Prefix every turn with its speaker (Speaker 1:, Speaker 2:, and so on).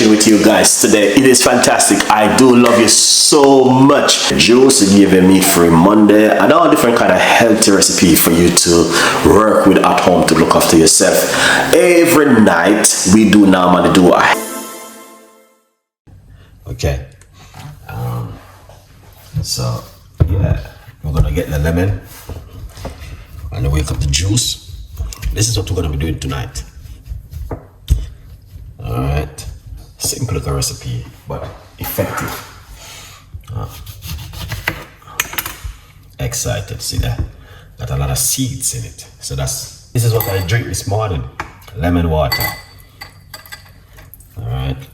Speaker 1: connection with you guys today. It is fantastic. I do love you so much. Juice giving me free Monday and all different kind of healthy recipe for you to work with at home to look after yourself. Every night we do normally do a
Speaker 2: okay. So yeah, we're gonna get the lemon and wake up the juice. This is what we're gonna be doing tonight. All right, simple little recipe, but effective. Excited, see that? Got a lot of seeds in it. So this is what I drink this morning, lemon water. All right.